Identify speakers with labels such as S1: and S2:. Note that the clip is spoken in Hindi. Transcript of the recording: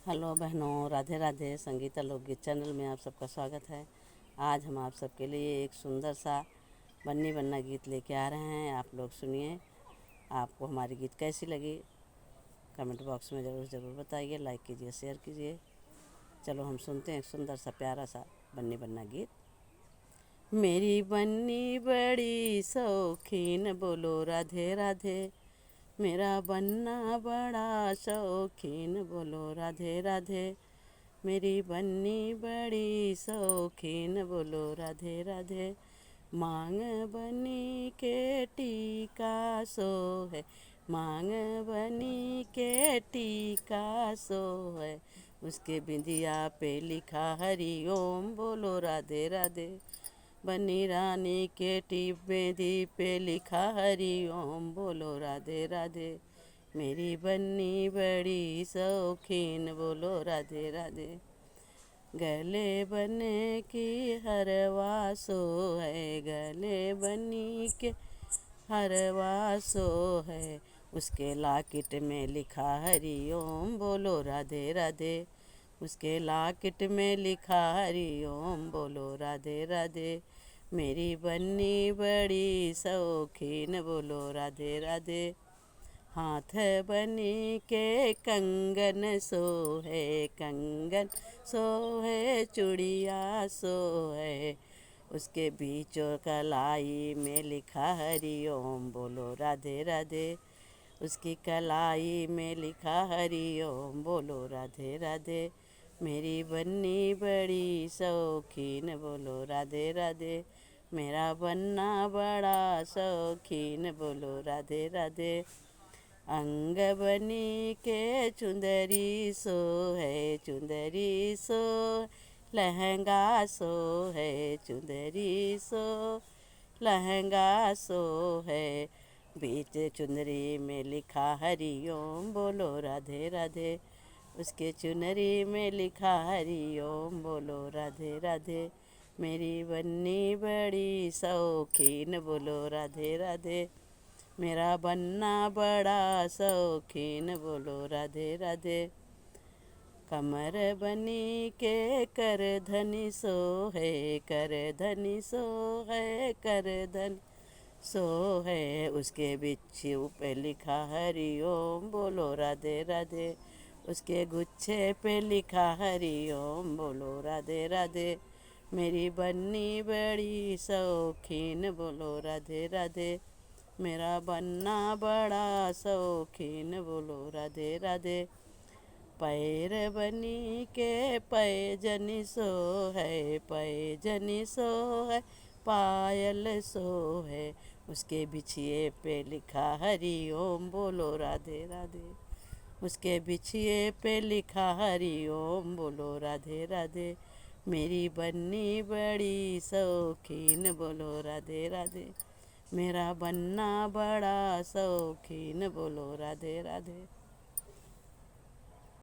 S1: हेलो बहनों, राधे राधे। संगीता लोकगीत चैनल में आप सबका स्वागत है। आज हम आप सबके लिए एक सुंदर सा बन्नी बन्ना गीत लेके आ रहे हैं। आप लोग सुनिए। आपको हमारी गीत कैसी लगी कमेंट बॉक्स में ज़रूर बताइए, लाइक कीजिए, शेयर कीजिए। चलो हम सुनते हैं एक सुंदर सा प्यारा सा बन्नी बन्ना गीत। मेरी बन्नी बड़ी शौकीन, बोलो राधे राधे। मेरा बन्ना बड़ा शौकीन, बोलो राधे राधे। मेरी बन्नी बड़ी शौकीन, बोलो राधे राधे। मांग बनी के टीका सो है, मांग बनी के टीका सो है। उसके बिंदिया पे लिखा हरि ओम, बोलो राधे राधे। बनी रानी के टीप बेंदी पे लिखा हरि ओम, बोलो राधे राधे। मेरी बन्नी बड़ी शौकीन, बोलो राधे राधे। गले बने की हरवा सो है, गले बनी के हरवा सो है। उसके लाकिट में लिखा हरि ओम, बोलो राधे राधे। उसके लाकिट में लिखा हरि ओम, बोलो राधे राधे। मेरी बन्नी बड़ी शौकीन, बोलो राधे राधे। हाथ बनी के कंगन सो है, कंगन सो है, चूड़िया सो है। उसके बीचों कलाई में लिखा हरि ओम, बोलो राधे राधे। उसकी कलाई में लिखा हरि ओम, बोलो राधे राधे। मेरी बन्नी बड़ी शौकीन, बोलो राधे राधे। मेरा बन्ना बड़ा शौकीन, बोलो राधे राधे। अंग बनी के चुंदरी सो है, चुंदरी सो लहंगा सो है, चुंदरी सो लहंगा सो है। बीच चुनरी में लिखा हरि ओम, बोलो राधे राधे। उसके चुनरी में लिखा हरि ओम, बोलो राधे राधे। मेरी बन्नी बड़ी शौकीन, बोलो राधे राधे। मेरा बन्ना बड़ा शौकीन, बोलो राधे राधे। कमर बनी के कर धनी सो है, कर धनी सो है, कर धनी सो है। उसके बिच्छू पे लिखा हरि ओम, बोलो राधे राधे। उसके गुच्छे पे लिखा हरि ओम, बोलो राधे राधे। मेरी बन्नी बड़ी शौकीन, बोलो राधे राधे। मेरा बन्ना बड़ा शौकीन, बोलो राधे राधे। पैर बनी के पैजनी सो है, पैजनी सो है, पायल सो है। उसके बिछिए पे लिखा हरि ओम, बोलो राधे राधे। उसके बिछिए पे लिखा हरि ओम, बोलो राधे राधे। मेरी बन्नी बड़ी शौकीन, बोलो राधे राधे। मेरा बन्ना बड़ा शौकीन, बोलो राधे राधे।